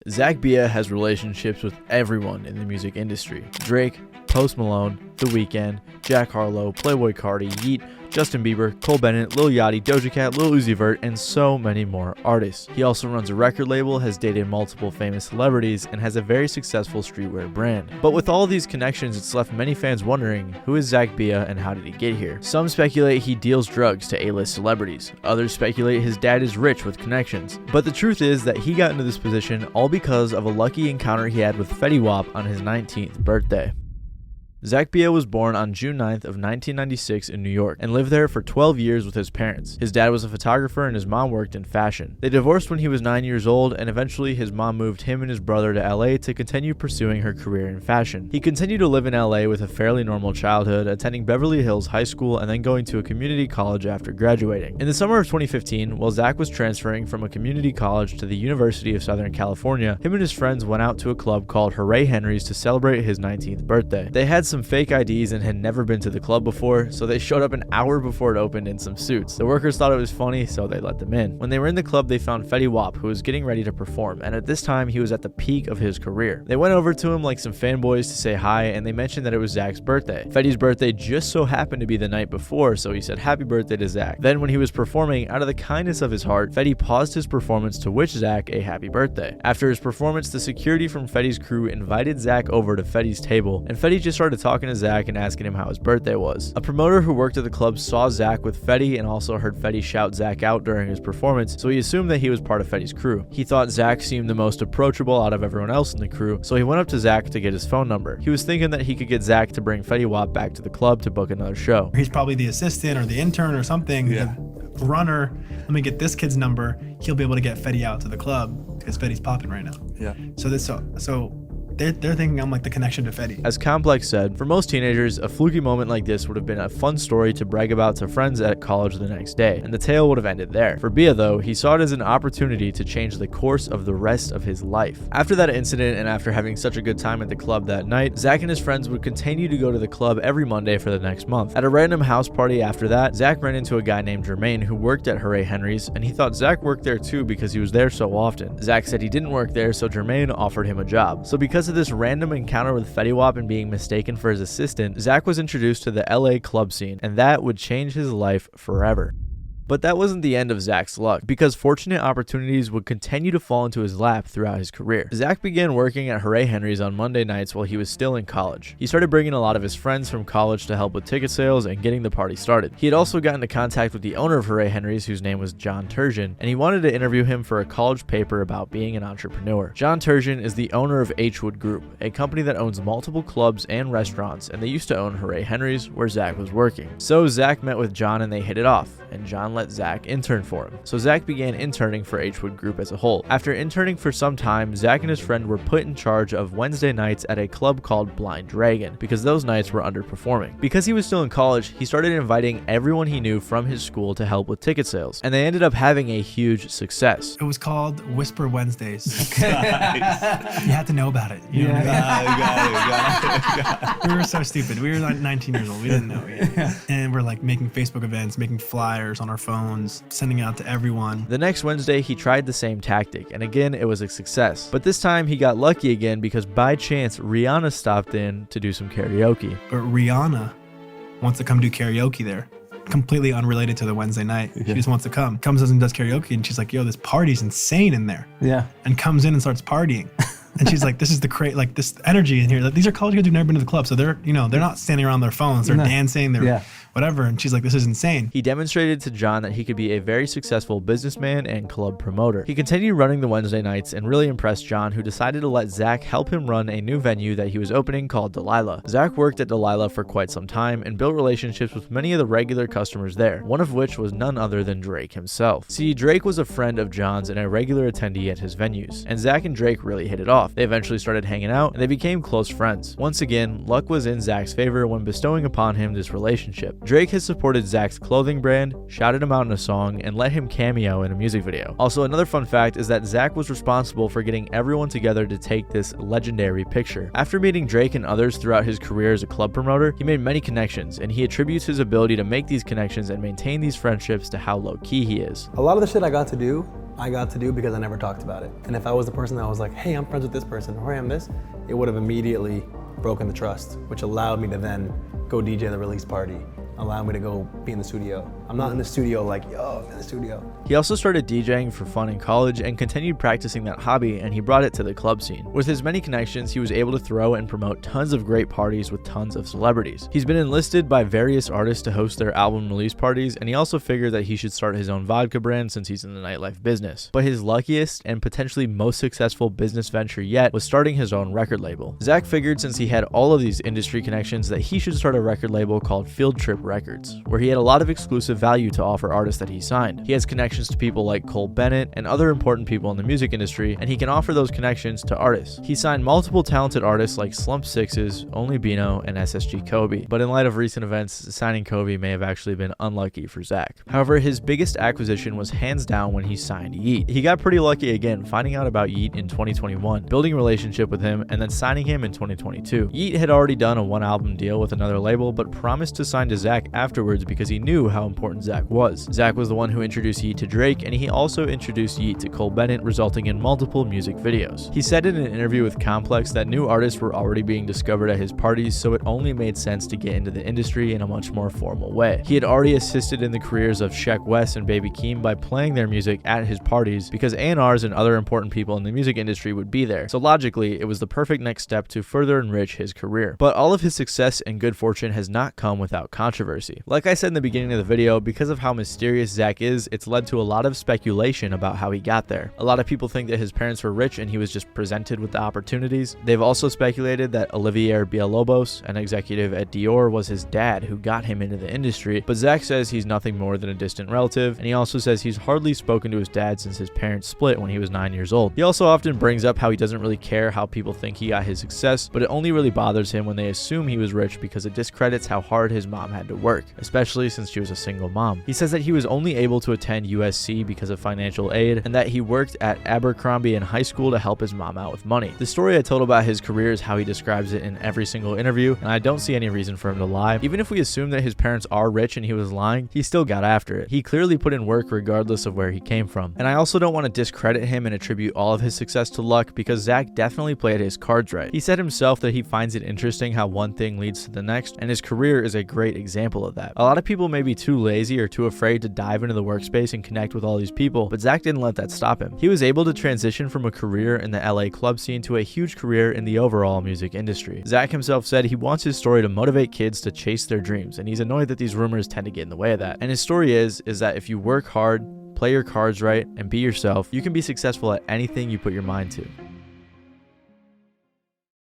Zack Bia has relationships with everyone in the music industry. Drake, Post Malone, The Weeknd, Jack Harlow, Playboi Carti, Yeat, Justin Bieber, Cole Bennett, Lil Yachty, Doja Cat, Lil Uzi Vert, and so many more artists. He also runs a record label, has dated multiple famous celebrities, and has a very successful streetwear brand. But with all of these connections, it's left many fans wondering, who is Zack Bia and how did he get here? Some speculate he deals drugs to A-list celebrities. Others speculate his dad is rich with connections. But the truth is that he got into this position all because of a lucky encounter he had with Fetty Wap on his 19th birthday. Zack Bia was born on June 9th of 1996 in New York and lived there for 12 years with his parents. His dad was a photographer and his mom worked in fashion. They divorced when he was 9 years old, and eventually his mom moved him and his brother to LA to continue pursuing her career in fashion. He continued to live in LA with a fairly normal childhood, attending Beverly Hills High School and then going to a community college after graduating. In the summer of 2015, while Zack was transferring from a community college to the University of Southern California, him and his friends went out to a club called Hooray Henry's to celebrate his 19th birthday. They had some fake IDs and had never been to the club before, so they showed up an hour before it opened in some suits. The workers thought it was funny, so they let them in. When they were in the club, they found Fetty Wap, who was getting ready to perform, and at this time he was at the peak of his career. They went over to him like some fanboys to say hi, and they mentioned that it was Zack's birthday. Fetty's birthday just so happened to be the night before, so he said happy birthday to Zack. Then when he was performing, out of the kindness of his heart, Fetty paused his performance to wish Zack a happy birthday. After his performance, the security from Fetty's crew invited Zack over to Fetty's table, and Fetty just started talking to Zack and asking him how his birthday was. A promoter who worked at the club saw Zack with Fetty and also heard Fetty shout Zack out during his performance, so he assumed that he was part of Fetty's crew. He thought Zack seemed the most approachable out of everyone else in the crew, so he went up to Zack to get his phone number. He was thinking that he could get Zack to bring Fetty Wap back to the club to book another show. He's probably the assistant or the intern or something, the runner. Let me get this kid's number. He'll be able to get Fetty out to the club because Fetty's popping right now. Yeah. So they're thinking I'm like the connection to Fetty. As Complex said, for most teenagers, a fluky moment like this would have been a fun story to brag about to friends at college the next day, and the tale would have ended there. For Bia though, he saw it as an opportunity to change the course of the rest of his life. After that incident and after having such a good time at the club that night, Zack and his friends would continue to go to the club every Monday for the next month. At a random house party after that, Zack ran into a guy named Jermaine who worked at Hooray Henry's, and he thought Zack worked there too because he was there so often. Zack said he didn't work there, so Jermaine offered him a job. So because of this random encounter with Fetty Wap and being mistaken for his assistant, Zack was introduced to the LA club scene, and that would change his life forever. But that wasn't the end of Zack's luck, because fortunate opportunities would continue to fall into his lap throughout his career. Zack began working at Hooray Henry's on Monday nights while he was still in college. He started bringing a lot of his friends from college to help with ticket sales and getting the party started. He had also gotten into contact with the owner of Hooray Henry's, whose name was John Turgeon, and he wanted to interview him for a college paper about being an entrepreneur. John Turgeon is the owner of H-Wood Group, a company that owns multiple clubs and restaurants, and they used to own Hooray Henry's, where Zack was working. So Zack met with John and they hit it off, and John let Zack intern for him. So Zack began interning for H-Wood Group as a whole. After interning for some time, Zack and his friend were put in charge of Wednesday nights at a club called Blind Dragon, because those nights were underperforming. Because he was still in college, he started inviting everyone he knew from his school to help with ticket sales, and they ended up having a huge success. It was called Whisper Wednesdays. Nice. You had to know about it. You know what I mean? We were so stupid. We were like 19 years old. We didn't know yet. And we're like making Facebook events, making flyers on our phones, sending out to everyone. The next Wednesday, he tried the same tactic, and again, it was a success. But this time, he got lucky again because by chance, Rihanna stopped in to do some karaoke. But Rihanna wants to come do karaoke there. Completely unrelated to the Wednesday night. She just wants to come. Comes and does karaoke, and she's like, yo, this party's insane in there. Yeah. And comes in and starts partying. And she's like, this is like this energy in here. Like, these are college kids who've never been to the club. So they're not standing around their phones. They're dancing. They're whatever. And she's like, this is insane. He demonstrated to John that he could be a very successful businessman and club promoter. He continued running the Wednesday nights and really impressed John, who decided to let Zack help him run a new venue that he was opening called Delilah. Zack worked at Delilah for quite some time and built relationships with many of the regular customers there, one of which was none other than Drake himself. See, Drake was a friend of John's and a regular attendee at his venues, and Zack and Drake really hit it off. They eventually started hanging out, and they became close friends. Once again, luck was in Zack's favor when bestowing upon him this relationship. Drake has supported Zack's clothing brand, shouted him out in a song, and let him cameo in a music video. Also, another fun fact is that Zack was responsible for getting everyone together to take this legendary picture. After meeting Drake and others throughout his career as a club promoter, he made many connections, and he attributes his ability to make these connections and maintain these friendships to how low-key he is. A lot of the shit I got to do, I got to do because I never talked about it. And if I was the person that was like, hey, I'm friends with this person, or hey, I'm this, it would have immediately broken the trust, which allowed me to then go DJ the release party, allow me to go be in the studio. I'm not in the studio like, yo, I'm in the studio. He also started DJing for fun in college and continued practicing that hobby, and he brought it to the club scene. With his many connections, he was able to throw and promote tons of great parties with tons of celebrities. He's been enlisted by various artists to host their album release parties, and he also figured that he should start his own vodka brand since he's in the nightlife business. But his luckiest and potentially most successful business venture yet was starting his own record label. Zack figured since he had all of these industry connections that he should start a record label called Field Trip Records, where he had a lot of exclusive value to offer artists that he signed. He has connections to people like Bennett and other important people in the music industry, and he can offer those connections to artists. He signed multiple talented artists like Slump Sixes, Only Bino, and SSG Kobe, but in light of recent events, signing Kobe may have actually been unlucky for Zack. However, his biggest acquisition was hands down when he signed Yeat. He got pretty lucky again, finding out about Yeat in 2021, building a relationship with him, and then signing him in 2022. Yeat had already done a one-album deal with another label, but promised to sign to Zack afterwards because he knew how important Zack was. Zack was the one who introduced Yeat to Drake, and he also introduced Yeat to Bennett, resulting in multiple music videos. He said in an interview with Complex that new artists were already being discovered at his parties, so it only made sense to get into the industry in a much more formal way. He had already assisted in the careers of Sheck West and Baby Keem by playing their music at his parties because A&Rs and other important people in the music industry would be there, so logically, it was the perfect next step to further enrich his career. But all of his success and good fortune has not come without controversy. Like I said in the beginning of the video, because of how mysterious Zack is, it's led to a lot of speculation about how he got there. A lot of people think that his parents were rich and he was just presented with the opportunities. They've also speculated that Olivia Villalobos, an executive at Dior, was his dad who got him into the industry, but Zack says he's nothing more than a distant relative, and he also says he's hardly spoken to his dad since his parents split when he was 9 years old. He also often brings up how he doesn't really care how people think he got his success, but it only really bothers him when they assume he was rich because it discredits how hard his mom had to work, especially since she was a single mom. He says that he was only able to attend USC because of financial aid, and that he worked at Abercrombie in high school to help his mom out with money. The story I told about his career is how he describes it in every single interview, and I don't see any reason for him to lie. Even if we assume that his parents are rich and he was lying, he still got after it. He clearly put in work regardless of where he came from. And I also don't want to discredit him and attribute all of his success to luck, because Zack definitely played his cards right. He said himself that he finds it interesting how one thing leads to the next, and his career is a great example of that. A lot of people may be too lazy or too afraid to dive into the workspace and connect with all these people, but Zack didn't let that stop him. He was able to transition from a career in the LA club scene to a huge career in the overall music industry. Zack himself said he wants his story to motivate kids to chase their dreams, and he's annoyed that these rumors tend to get in the way of that. And his story is that if you work hard, play your cards right, and be yourself, you can be successful at anything you put your mind to.